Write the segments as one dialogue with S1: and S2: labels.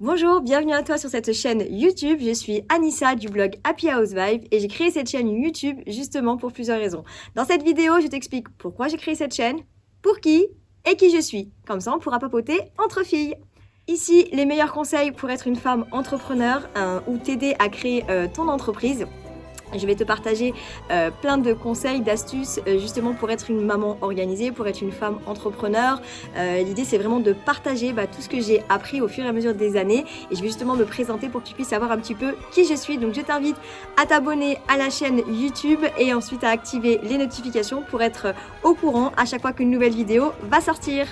S1: Bonjour, bienvenue à toi sur cette chaîne YouTube. Je suis Anissa du blog Happy House Vibe et j'ai créé cette chaîne YouTube justement pour plusieurs raisons. Dans cette vidéo, je t'explique pourquoi j'ai créé cette chaîne, pour qui et qui je suis. Comme ça, on pourra papoter entre filles. Ici, les meilleurs conseils pour être une femme entrepreneur ou t'aider à créer ton entreprise. Je vais te partager plein de conseils, d'astuces justement pour être une maman organisée, pour être une femme entrepreneur. L'idée c'est vraiment de partager tout ce que j'ai appris au fur et à mesure des années et je vais justement me présenter pour que tu puisses savoir un petit peu qui je suis. Donc je t'invite à t'abonner à la chaîne YouTube et ensuite à activer les notifications pour être au courant à chaque fois qu'une nouvelle vidéo va sortir.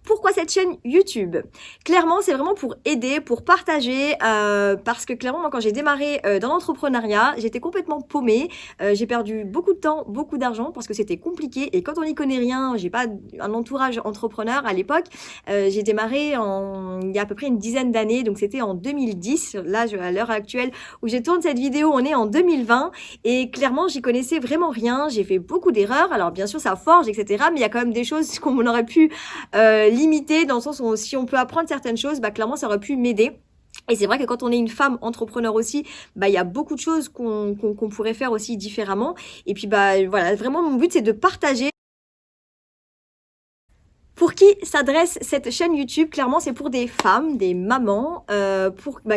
S1: Pourquoi cette chaîne YouTube? Clairement, c'est vraiment pour aider, pour partager, parce que clairement, moi, quand j'ai démarré dans l'entrepreneuriat, j'étais complètement paumée. J'ai perdu beaucoup de temps, beaucoup d'argent, parce que c'était compliqué. Et quand on n'y connaît rien, j'ai pas un entourage entrepreneur à l'époque. J'ai démarré il y a à peu près une dizaine d'années, donc c'était en 2010. Là, à l'heure actuelle où je tourne cette vidéo, on est en 2020. Et clairement, j'y connaissais vraiment rien. J'ai fait beaucoup d'erreurs. Alors bien sûr, ça forge, etc. Mais il y a quand même des choses qu'on aurait pu limité dans le sens où si on peut apprendre certaines choses, clairement ça aurait pu m'aider. Et c'est vrai que quand on est une femme entrepreneur aussi, il y a beaucoup de choses qu'on pourrait faire aussi différemment. Et puis voilà, vraiment mon but c'est de partager. Pour qui s'adresse cette chaîne YouTube? Clairement, c'est pour des femmes, des mamans,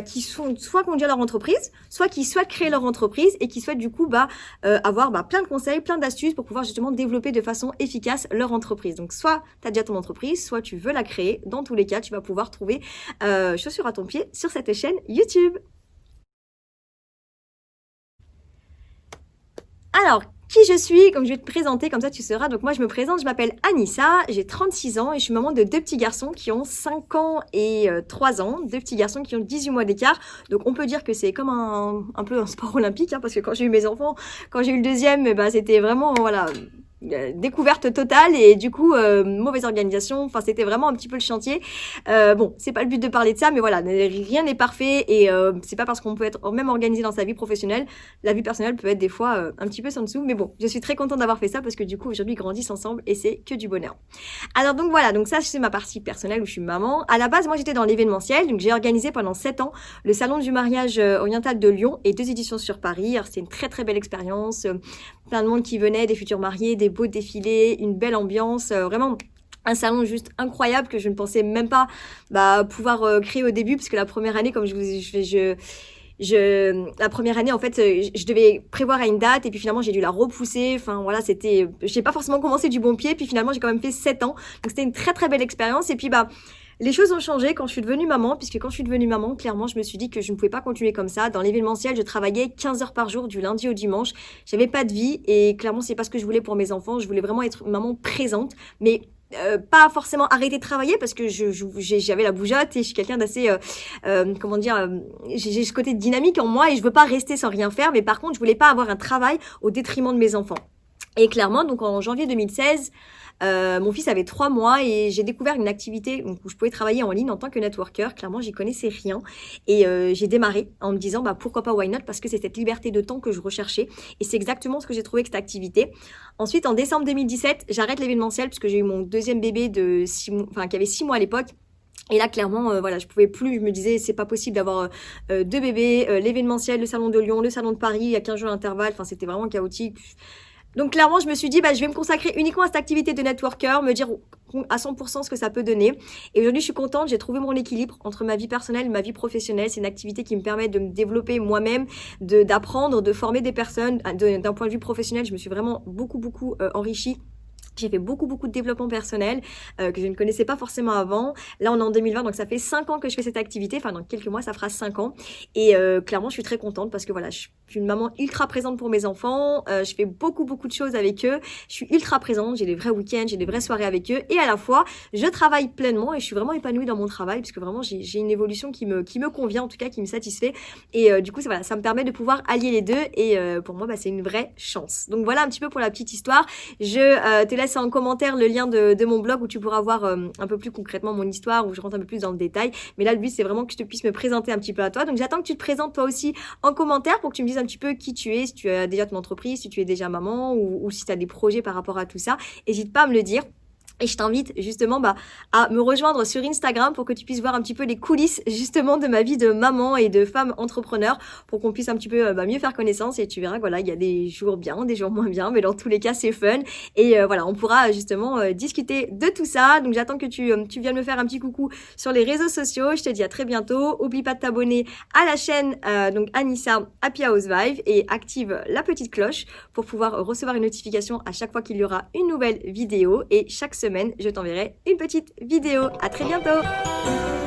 S1: qui sont soit qui ont déjà leur entreprise, soit qui souhaitent créer leur entreprise et qui souhaitent du coup avoir plein de conseils, plein d'astuces pour pouvoir justement développer de façon efficace leur entreprise. Donc soit tu as déjà ton entreprise, soit tu veux la créer. Dans tous les cas, tu vas pouvoir trouver chaussures à ton pied sur cette chaîne YouTube. Alors, qui je suis, comme je vais te présenter, comme ça tu sauras. Donc moi je me présente, je m'appelle Anissa, j'ai 36 ans et je suis maman de deux petits garçons qui ont 5 ans et 3 ans, deux petits garçons qui ont 18 mois d'écart. Donc on peut dire que c'est comme un peu un sport olympique, parce que quand j'ai eu mes enfants, quand j'ai eu le deuxième, c'était vraiment, voilà, découverte totale et du coup mauvaise organisation, enfin c'était vraiment un petit peu le chantier. Bon, c'est pas le but de parler de ça, mais voilà, rien n'est parfait et c'est pas parce qu'on peut être même organisé dans sa vie professionnelle, la vie personnelle peut être des fois un petit peu sans dessous, mais bon, je suis très contente d'avoir fait ça parce que du coup aujourd'hui ils grandissent ensemble et c'est que du bonheur. Alors donc voilà, donc ça c'est ma partie personnelle où je suis maman. À la base moi j'étais dans l'événementiel, donc j'ai organisé pendant 7 ans le salon du mariage oriental de Lyon et 2 éditions sur Paris. Alors c'était une très très belle expérience, plein de monde qui venait, des futurs mariés, des beaux défilés, une belle ambiance, vraiment un salon juste incroyable que je ne pensais même pas pouvoir créer au début, parce que la première année, comme la première année en fait je devais prévoir à une date et puis finalement j'ai dû la repousser, enfin voilà, j'ai pas forcément commencé du bon pied, puis finalement j'ai quand même fait 7 ans, donc c'était une très très belle expérience. Et puis les choses ont changé quand je suis devenue maman, puisque quand je suis devenue maman, clairement, je me suis dit que je ne pouvais pas continuer comme ça. Dans l'événementiel, je travaillais 15 heures par jour, du lundi au dimanche. J'avais pas de vie et clairement, c'est pas ce que je voulais pour mes enfants. Je voulais vraiment être une maman présente, mais pas forcément arrêter de travailler parce que j'avais la bougeotte et je suis quelqu'un d'assez, j'ai ce côté dynamique en moi et je veux pas rester sans rien faire. Mais par contre, je voulais pas avoir un travail au détriment de mes enfants. Et clairement, donc en janvier 2016, mon fils avait 3 mois et j'ai découvert une activité où je pouvais travailler en ligne en tant que networker. Clairement, j'y connaissais rien et j'ai démarré en me disant pourquoi pas, why not, parce que c'est cette liberté de temps que je recherchais et c'est exactement ce que j'ai trouvé avec cette activité. Ensuite, en décembre 2017, j'arrête l'événementiel parce que j'ai eu mon deuxième bébé de 6 mois, qui avait 6 mois à l'époque. Et là, clairement, je pouvais plus. Je me disais, c'est pas possible d'avoir 2 bébés, l'événementiel, le salon de Lyon, le salon de Paris, à 15 jours d'intervalle. Enfin, c'était vraiment chaotique. Donc clairement, je me suis dit, je vais me consacrer uniquement à cette activité de networker, me dire à 100% ce que ça peut donner. Et aujourd'hui, je suis contente, j'ai trouvé mon équilibre entre ma vie personnelle et ma vie professionnelle. C'est une activité qui me permet de me développer moi-même, d'apprendre, de former des personnes. D'un point de vue professionnel, je me suis vraiment beaucoup enrichie. J'ai fait beaucoup de développement personnel que je ne connaissais pas forcément avant. Là, on est en 2020, donc ça fait 5 ans que je fais cette activité. Enfin, dans quelques mois, ça fera 5 ans. Et clairement, je suis très contente parce que voilà, je suis une maman ultra présente pour mes enfants. Je fais beaucoup de choses avec eux. Je suis ultra présente. J'ai des vrais week-ends, j'ai des vraies soirées avec eux. Et à la fois, je travaille pleinement et je suis vraiment épanouie dans mon travail parce que vraiment, j'ai une évolution qui me convient, en tout cas, qui me satisfait. Et du coup, ça me permet de pouvoir allier les deux. Et pour moi, c'est une vraie chance. Donc voilà un petit peu pour la petite histoire. Je te laisse en commentaire le lien de mon blog où tu pourras voir un peu plus concrètement mon histoire, où je rentre un peu plus dans le détail. Mais là, le but, c'est vraiment que je te puisse me présenter un petit peu à toi. Donc, j'attends que tu te présentes toi aussi en commentaire pour que tu me dises un petit peu qui tu es, si tu as déjà ton entreprise, si tu es déjà maman ou si tu as des projets par rapport à tout ça. N'hésite pas à me le dire. Et je t'invite justement à me rejoindre sur Instagram pour que tu puisses voir un petit peu les coulisses justement de ma vie de maman et de femme entrepreneur, pour qu'on puisse un petit peu mieux faire connaissance. Et tu verras que voilà, il y a des jours bien, des jours moins bien, mais dans tous les cas c'est fun. Et voilà, on pourra justement discuter de tout ça. Donc j'attends que tu viennes me faire un petit coucou sur les réseaux sociaux. Je te dis à très bientôt. Oublie pas de t'abonner à la chaîne donc Anissa Happy House Vibe, et active la petite cloche pour pouvoir recevoir une notification à chaque fois qu'il y aura une nouvelle vidéo. Et chaque semaine, je t'enverrai une petite vidéo. À très bientôt!